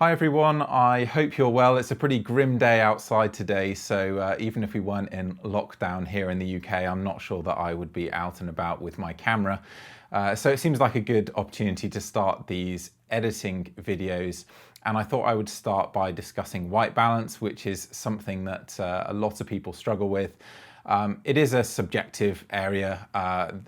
Hi everyone, I hope you're well. It's a pretty grim day outside today, so even if we weren't in lockdown here in the UK, I'm not sure that I would be out and about with my camera. So it seems like a good opportunity to start these editing videos. And I thought I would start by discussing white balance, which is something that a lot of people struggle with. It is a subjective area.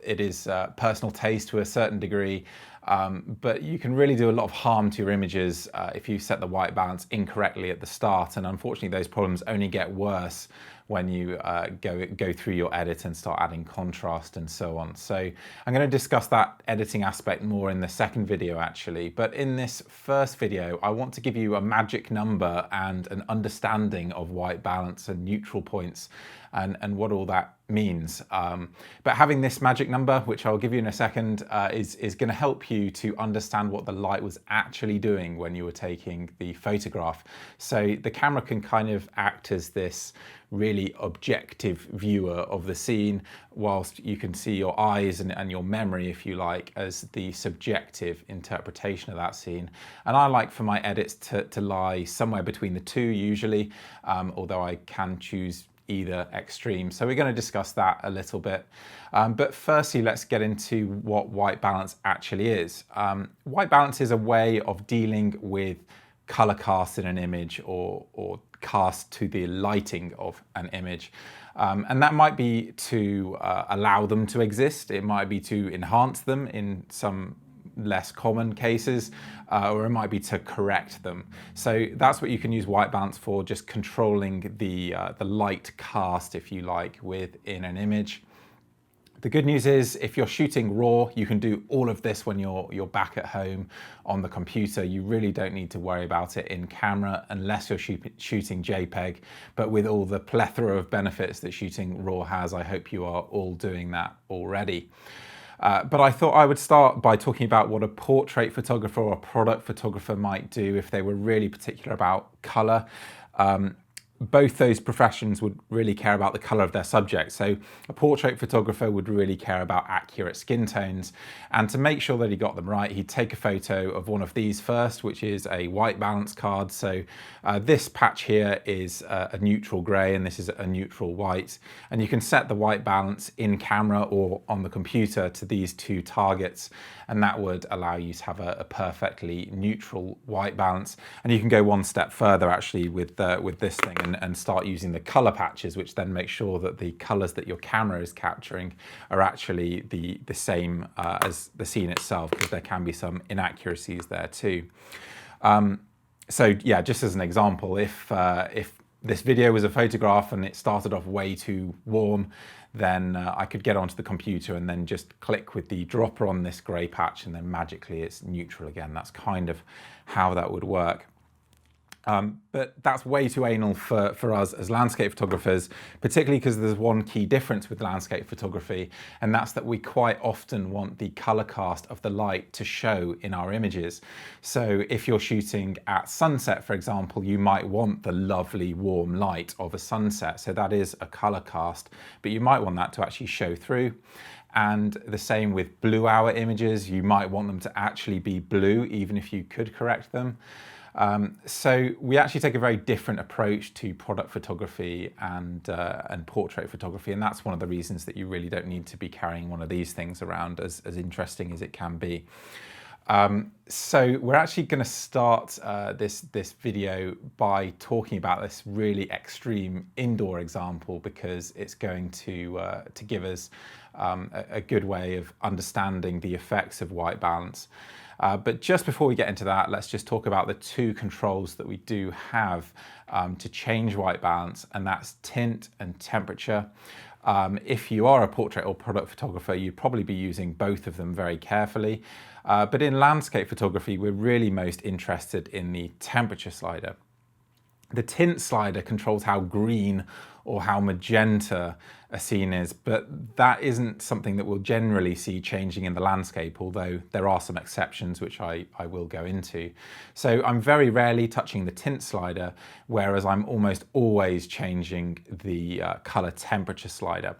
It is personal taste to a certain degree. But you can really do a lot of harm to your images if you set the white balance incorrectly at the start, and unfortunately those problems only get worse when you go through your edit and start adding contrast and so on. So I'm going to discuss that editing aspect more in the second video actually, but in this first video I want to give you a magic number and an understanding of white balance and neutral points and what all that means. But having this magic number, which I'll give you in a second, is going to help you to understand what the light was actually doing when you were taking the photograph. So the camera can kind of act as this really objective viewer of the scene, whilst you can see your eyes and your memory, if you like, as the subjective interpretation of that scene. And I like for my edits to lie somewhere between the two usually, although I can choose either extreme. So we're going to discuss that a little bit. But firstly, let's get into what white balance actually is. White balance is a way of dealing with color cast in an image or cast to the lighting of an image. And that might be to allow them to exist. It might be to enhance them in some less common cases, or it might be to correct them. So that's what you can use white balance for, just controlling the light cast, if you like, within an image. The good news is if you're shooting RAW, you can do all of this when you're back at home on the computer. You really don't need to worry about it in camera unless you're shooting JPEG. But with all the plethora of benefits that shooting RAW has, I hope you are all doing that already. But I thought I would start by talking about what a portrait photographer or a product photographer might do if they were really particular about color. Both those professions would really care about the color of their subject. So a portrait photographer would really care about accurate skin tones. And to make sure that he got them right, he'd take a photo of one of these first, which is a white balance card. So this patch here is a neutral gray and this is a neutral white. And you can set the white balance in camera or on the computer to these two targets. And that would allow you to have a perfectly neutral white balance. And you can go one step further actually with this thing and start using the color patches, which then make sure that the colors that your camera is capturing are actually the same as the scene itself, because there can be some inaccuracies there too. So yeah, just as an example, if this video was a photograph and it started off way too warm, then I could get onto the computer and then just click with the dropper on this gray patch and then magically it's neutral again. That's kind of how that would work. But that's way too anal for us as landscape photographers, particularly because there's one key difference with landscape photography, and that's that we quite often want the color cast of the light to show in our images. So if you're shooting at sunset, for example, you might want the lovely warm light of a sunset. So that is a color cast, but you might want that to actually show through. And the same with blue hour images. You might want them to actually be blue, even if you could correct them. So we actually take a very different approach to product photography and portrait photography, and that's one of the reasons that you really don't need to be carrying one of these things around, as interesting as it can be. So we're actually going to start this video by talking about this really extreme indoor example, because it's going to give us a good way of understanding the effects of white balance. But just before we get into that, let's just talk about the two controls that we do have to change white balance, and that's tint and temperature. If you are a portrait or product photographer, you'd probably be using both of them very carefully. But in landscape photography, we're really most interested in the temperature slider. The tint slider controls how green or how magenta a scene is, but that isn't something that we'll generally see changing in the landscape, although there are some exceptions which I will go into. So I'm very rarely touching the tint slider, whereas I'm almost always changing the color temperature slider.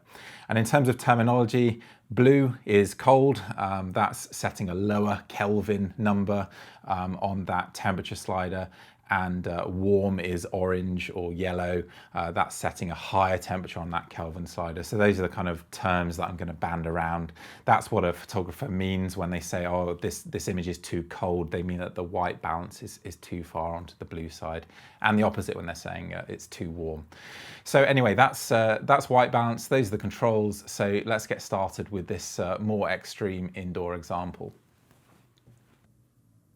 And in terms of terminology, blue is cold. That's setting a lower Kelvin number on that temperature slider. And warm is orange or yellow. That's setting a higher temperature on that Kelvin slider. So those are the kind of terms that I'm going to band around. That's what a photographer means when they say, oh, this image is too cold. They mean that the white balance is too far onto the blue side, and the opposite when they're saying it's too warm. So anyway, that's white balance. Those are the controls. So let's get started with this more extreme indoor example.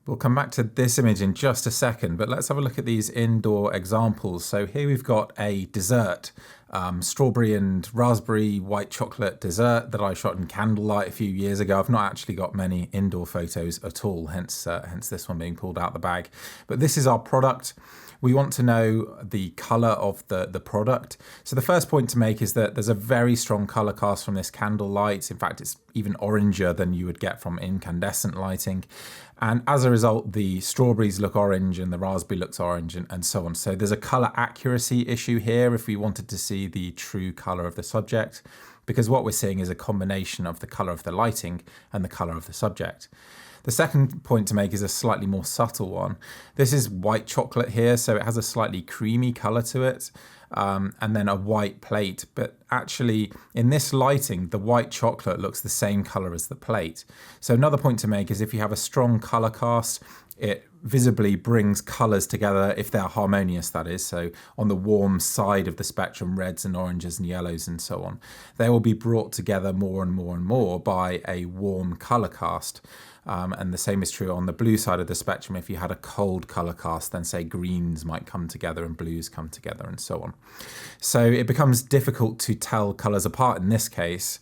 We'll come back to this image in just a second, but let's have a look at these indoor examples. So here we've got a dessert, strawberry and raspberry white chocolate dessert that I shot in candlelight a few years ago. I've not actually got many indoor photos at all, hence this one being pulled out the bag. But this is our product. We want to know the color of the product. So the first point to make is that there's a very strong color cast from this candle light. In fact, it's even oranger than you would get from incandescent lighting. And as a result, the strawberries look orange and the raspberry looks orange and so on. So there's a color accuracy issue here if we wanted to see the true color of the subject, because what we're seeing is a combination of the color of the lighting and the color of the subject. The second point to make is a slightly more subtle one. This is white chocolate here, so it has a slightly creamy color to it, and then a white plate. But actually, in this lighting, the white chocolate looks the same color as the plate. So another point to make is if you have a strong color cast, it visibly brings colors together if they're harmonious, that is. So on the warm side of the spectrum, reds and oranges and yellows and so on, they will be brought together more and more and more by a warm color cast. And the same is true on the blue side of the spectrum. If you had a cold color cast, then say greens might come together and blues come together and so on. So it becomes difficult to tell colors apart in this case.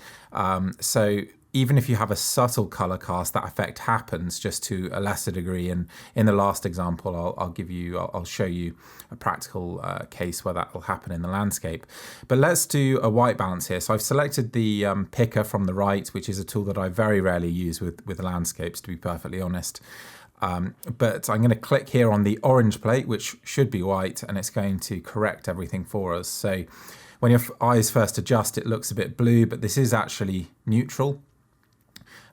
So even if you have a subtle color cast, that effect happens just to a lesser degree. And in the last example, I'll show you a practical case where that will happen in the landscape. But let's do a white balance here. So I've selected the picker from the right, which is a tool that I very rarely use with landscapes, to be perfectly honest. But I'm going to click here on the orange plate, which should be white, and it's going to correct everything for us. So when your eyes first adjust, it looks a bit blue, but this is actually neutral.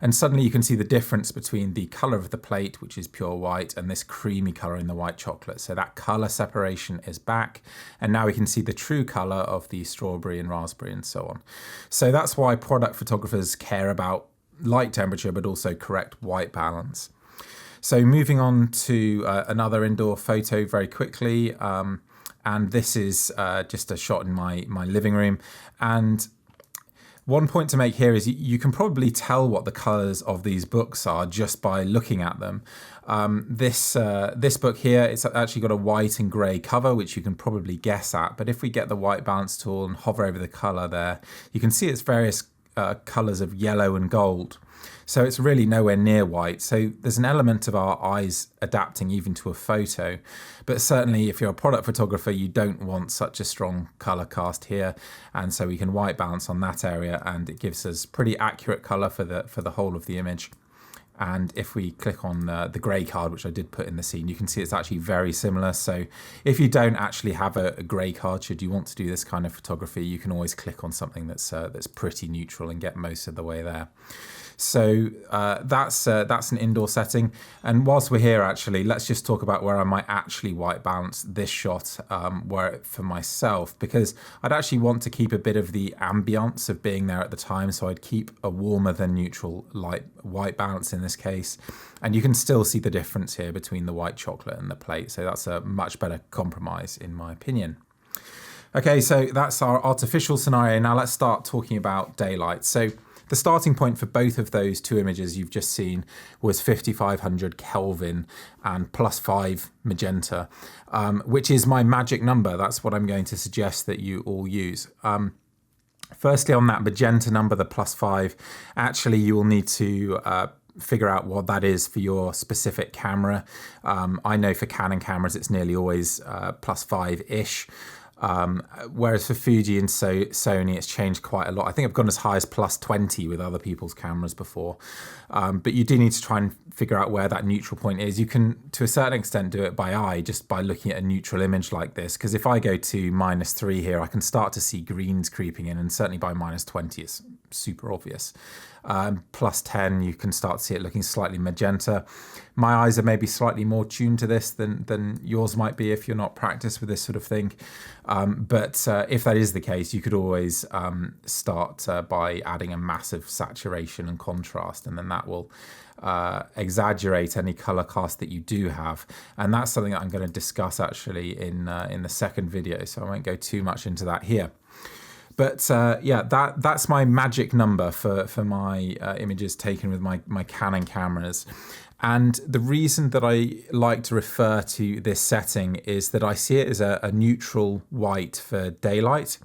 And suddenly you can see the difference between the color of the plate, which is pure white, and this creamy color in the white chocolate. So that color separation is back. And now we can see the true color of the strawberry and raspberry and so on. So that's why product photographers care about light temperature, but also correct white balance. So moving on to another indoor photo very quickly. And this is just a shot in my living room. And one point to make here is you can probably tell what the colors of these books are just by looking at them. This book here, it's actually got a white and gray cover, which you can probably guess at. But if we get the white balance tool and hover over the color there, you can see its various colors of yellow and gold. So it's really nowhere near white. So there's an element of our eyes adapting even to a photo. But certainly if you're a product photographer, you don't want such a strong color cast here. And so we can white balance on that area, and it gives us pretty accurate color for the whole of the image. And if we click on the grey card, which I did put in the scene, you can see it's actually very similar. So if you don't actually have a grey card, should you want to do this kind of photography, you can always click on something that's pretty neutral and get most of the way there. So that's an indoor setting. And whilst we're here, actually, let's just talk about where I might actually white balance this shot for myself, because I'd actually want to keep a bit of the ambience of being there at the time. So I'd keep a warmer than neutral light white balance in this case. And you can still see the difference here between the white chocolate and the plate. So that's a much better compromise, in my opinion. Okay, so that's our artificial scenario. Now let's start talking about daylight. So the starting point for both of those two images you've just seen was 5500 Kelvin and +5 magenta, which is my magic number. That's what I'm going to suggest that you all use. Firstly, on that magenta number, the +5, actually you will need to figure out what that is for your specific camera. I know for Canon cameras it's nearly always +5-ish. Whereas for Fuji and Sony, it's changed quite a lot. I think I've gone as high as +20 with other people's cameras before. But you do need to try and figure out where that neutral point is. You can, to a certain extent, do it by eye, just by looking at a neutral image like this. Because if I go to -3 here, I can start to see greens creeping in, and certainly by -20, it's super obvious. +10, you can start to see it looking slightly magenta. My eyes are maybe slightly more tuned to this than yours might be if you're not practiced with this sort of thing. But if that is the case, you could always start by adding a massive saturation and contrast, and then that will exaggerate any color cast that you do have. And that's something that I'm going to discuss actually in the second video, so I won't go too much into that here. But yeah, that's my magic number for my images taken with my Canon cameras. And the reason that I like to refer to this setting is that I see it as a neutral white for daylight.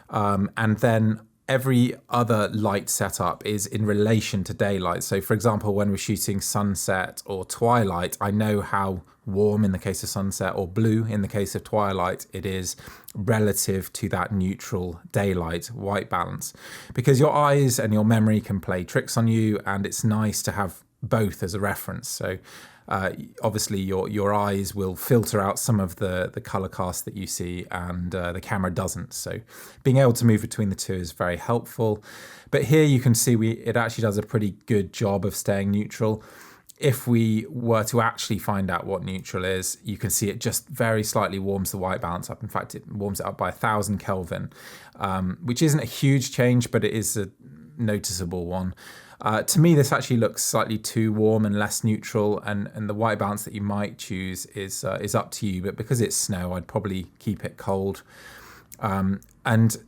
And then every other light setup is in relation to daylight. So for example, when we're shooting sunset or twilight, I know how warm in the case of sunset or blue in the case of twilight it is relative to that neutral daylight white balance. Because your eyes and your memory can play tricks on you, and it's nice to have both as a reference. So obviously your eyes will filter out some of the color cast that you see, and the camera doesn't. So being able to move between the two is very helpful. But here you can see it actually does a pretty good job of staying neutral. If we were to actually find out what neutral is, you can see it just very slightly warms the white balance up. In fact, it warms it up by 1000 Kelvin, which isn't a huge change, but it is a noticeable one. To me, this actually looks slightly too warm and less neutral, and the white balance that you might choose is up to you. But because it's snow, I'd probably keep it cold. And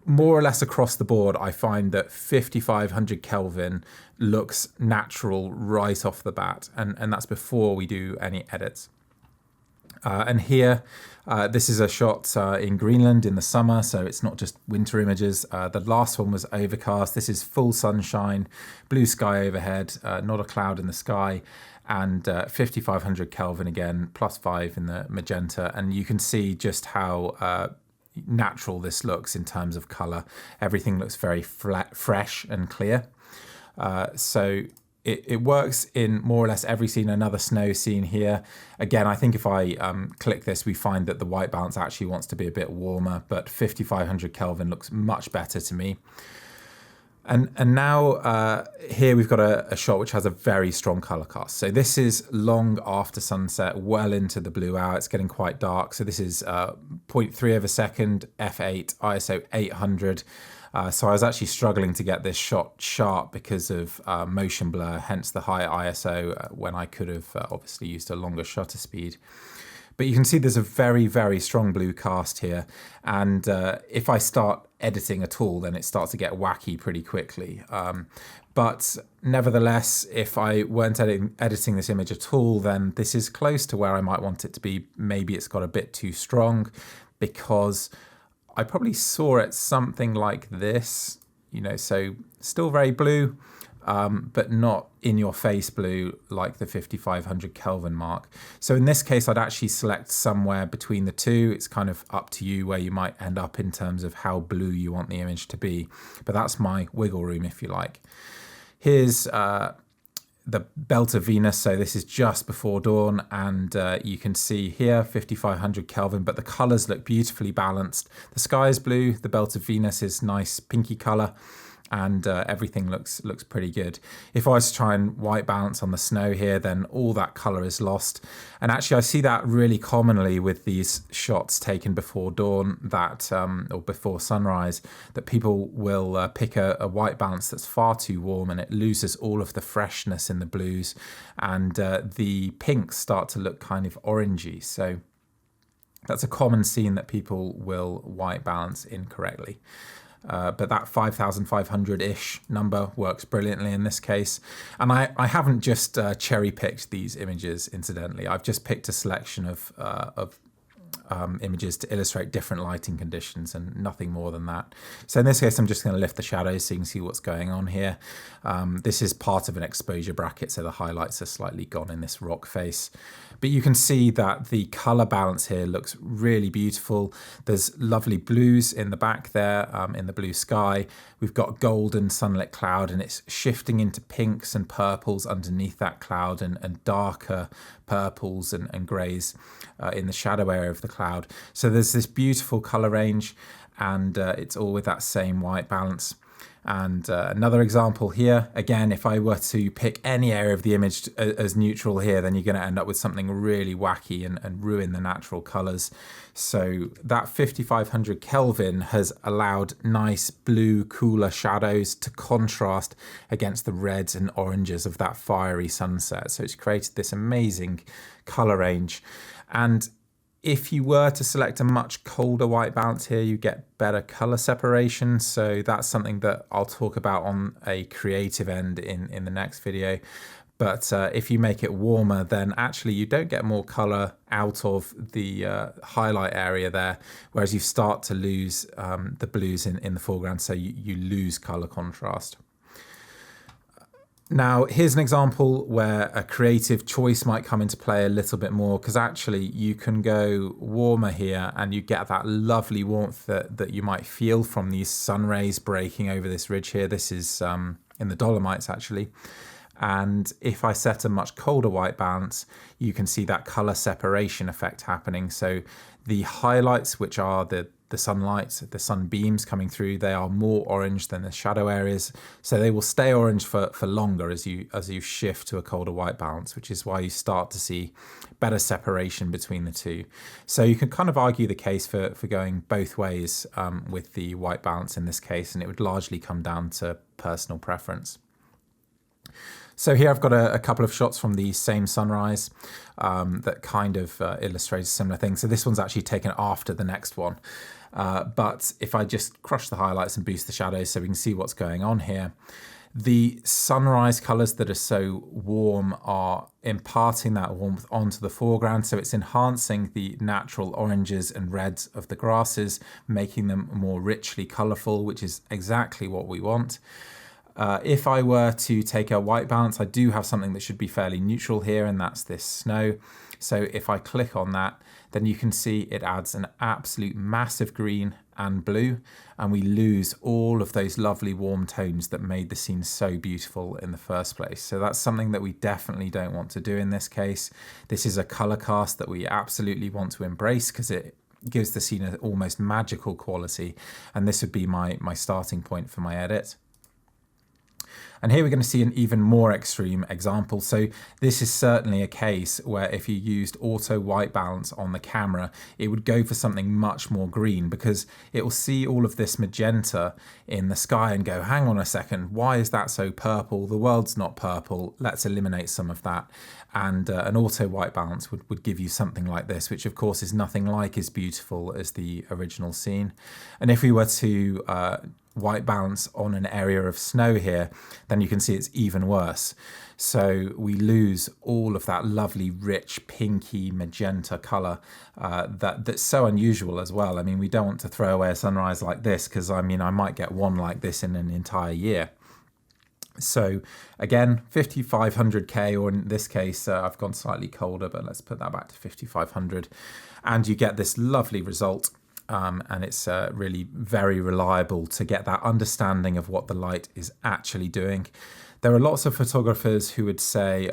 more or less across the board, I find that 5500 Kelvin looks natural right off the bat, and that's before we do any edits. And here, this is a shot in Greenland in the summer, so it's not just winter images. The last one was overcast. This is full sunshine, blue sky overhead, not a cloud in the sky, and 5500 Kelvin again, +5 in the magenta. And you can see just how natural this looks in terms of color. Everything looks very flat, fresh and clear. So it works in more or less every scene. Another snow scene here. Again, I think if I click this, we find that the white balance actually wants to be a bit warmer, but 5500 Kelvin looks much better to me. And now here we've got a shot which has a very strong color cast. So this is long after sunset, well into the blue hour. It's getting quite dark. So this is 0.3 of a second, f8, ISO 800. So I was actually struggling to get this shot sharp because of motion blur, hence the high ISO when I could have obviously used a longer shutter speed. But you can see there's a very, very strong blue cast here. And if I start editing at all, then it starts to get wacky pretty quickly. But nevertheless, if I weren't editing this image at all, then this is close to where I might want it to be. Maybe it's got a bit too strong, because I probably saw it something like this, you know, so still very blue, but not in your face blue like the 5500 Kelvin mark. So in this case, I'd actually select somewhere between the two. It's kind of up to you where you might end up in terms of how blue you want the image to be. But that's my wiggle room, if you like. Here's the belt of Venus, so this is just before dawn, and you can see here 5500 Kelvin, but the colors look beautifully balanced. The sky is blue, the belt of Venus is nice pinky color, and everything looks pretty good. If I was to try and white balance on the snow here, then all that color is lost. And actually I see that really commonly with these shots taken before dawn, that or before sunrise, that people will pick a white balance that's far too warm, and it loses all of the freshness in the blues, and the pinks start to look kind of orangey. So that's a common scene that people will white balance incorrectly. But that 5500-ish number works brilliantly in this case. And I haven't just cherry-picked these images, incidentally. I've just picked a selection of images to illustrate different lighting conditions and nothing more than that. So in this case, I'm just going to lift the shadows so you can see what's going on here. This is part of an exposure bracket, so the highlights are slightly gone in this rock face. But you can see that the color balance here looks really beautiful. There's lovely blues in the back there, in the blue sky. We've got golden sunlit cloud, and it's shifting into pinks and purples underneath that cloud, and darker purples and greys in the shadow area of the cloud. So there's this beautiful color range, and it's all with that same white balance. And another example here, again, if I were to pick any area of the image as neutral here, then you're going to end up with something really wacky and ruin the natural colors. So that 5500 Kelvin has allowed nice blue, cooler shadows to contrast against the reds and oranges of that fiery sunset. So it's created this amazing color range. And if you were to select a much colder white balance here, you get better color separation. So that's something that I'll talk about on a creative end in the next video. But if you make it warmer, then actually you don't get more color out of the highlight area there, whereas you start to lose the blues in the foreground, so you lose color contrast. Now, here's an example where a creative choice might come into play a little bit more, because actually you can go warmer here and you get that lovely warmth that you might feel from these sun rays breaking over this ridge here. This is in the Dolomites, actually. And if I set a much colder white balance, you can see that color separation effect happening. So the highlights, which are the sunlight, the sunbeams coming through, they are more orange than the shadow areas. So they will stay orange for longer as you shift to a colder white balance, which is why you start to see better separation between the two. So you can kind of argue the case for going both ways with the white balance in this case, and it would largely come down to personal preference. So here I've got a couple of shots from the same sunrise that kind of illustrates a similar thing. So this one's actually taken after the next one. But if I just crush the highlights and boost the shadows so we can see what's going on here, the sunrise colors that are so warm are imparting that warmth onto the foreground. So it's enhancing the natural oranges and reds of the grasses, making them more richly colorful, which is exactly what we want. If I were to take a white balance, I do have something that should be fairly neutral here, and that's this snow. So if I click on that, then you can see it adds an absolute massive green and blue, and we lose all of those lovely warm tones that made the scene so beautiful in the first place. So that's something that we definitely don't want to do in this case. This is a color cast that we absolutely want to embrace because it gives the scene an almost magical quality, and this would be my starting point for my edit. And here we're going to see an even more extreme example. So this is certainly a case where if you used auto white balance on the camera, it would go for something much more green, because it will see all of this magenta in the sky and go, hang on a second, why is that so purple? The world's not purple. Let's eliminate some of that. And an auto white balance would give you something like this, which of course is nothing like as beautiful as the original scene. And if we were to white balance on an area of snow here, then you can see it's even worse. So we lose all of that lovely, rich, pinky, magenta color that's so unusual as well. I mean, we don't want to throw away a sunrise like this, because I mean, I might get one like this in an entire year. So again, 5500K, or in this case, I've gone slightly colder, but let's put that back to 5500. And you get this lovely result. And it's really very reliable to get that understanding of what the light is actually doing. There are lots of photographers who would say,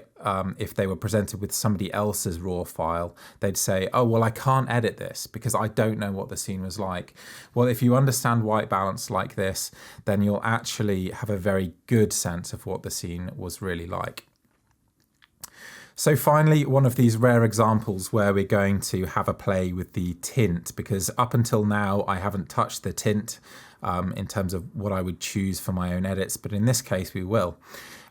if they were presented with somebody else's raw file, they'd say, oh, well, I can't edit this because I don't know what the scene was like. Well, if you understand white balance like this, then you'll actually have a very good sense of what the scene was really like. So finally, one of these rare examples where we're going to have a play with the tint, because up until now I haven't touched the tint in terms of what I would choose for my own edits, but in this case we will.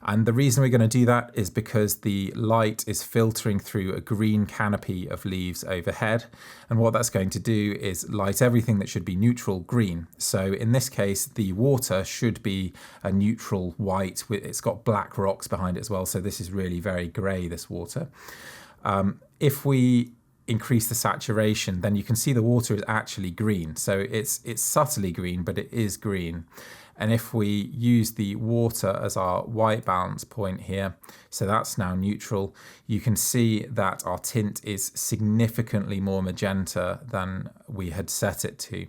And the reason we're going to do that is because the light is filtering through a green canopy of leaves overhead. And what that's going to do is light everything that should be neutral green. So in this case, the water should be a neutral white. It's got black rocks behind it as well. So this is really very grey, this water. If we increase the saturation, then you can see the water is actually green. So it's subtly green, but it is green. And if we use the water as our white balance point here, so that's now neutral, you can see that our tint is significantly more magenta than we had set it to.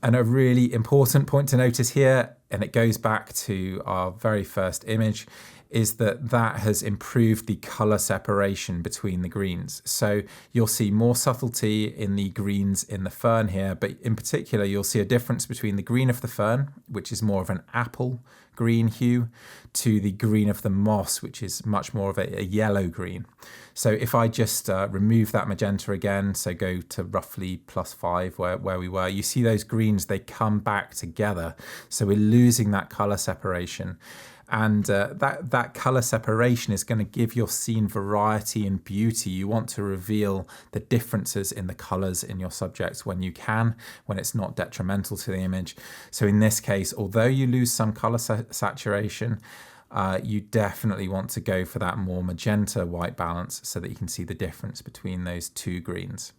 And a really important point to notice here, and it goes back to our very first image, is that that has improved the color separation between the greens. So you'll see more subtlety in the greens in the fern here, but in particular, you'll see a difference between the green of the fern, which is more of an apple green hue, to the green of the moss, which is much more of a yellow green. So if I just remove that magenta again, so go to roughly +5 where we were, you see those greens, they come back together. So we're losing that color separation. And that color separation is going to give your scene variety and beauty. You want to reveal the differences in the colors in your subjects when you can, when it's not detrimental to the image. So in this case, although you lose some color saturation, you definitely want to go for that more magenta white balance so that you can see the difference between those two greens.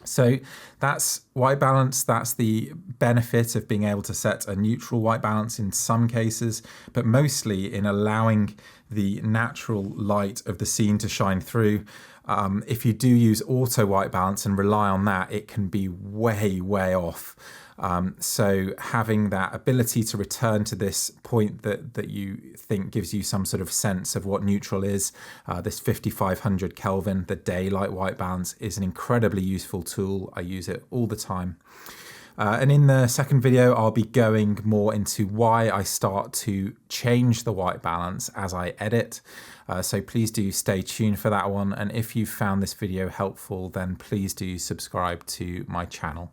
So that's white balance. That's the benefit of being able to set a neutral white balance in some cases, but mostly in allowing the natural light of the scene to shine through. If you do use auto white balance and rely on that, it can be way, way off. So having that ability to return to this point that you think gives you some sort of sense of what neutral is, this 5500 Kelvin, the daylight white balance, is an incredibly useful tool. I use it all the time. And in the second video, I'll be going more into why I start to change the white balance as I edit. So please do stay tuned for that one. And if you found this video helpful, then please do subscribe to my channel.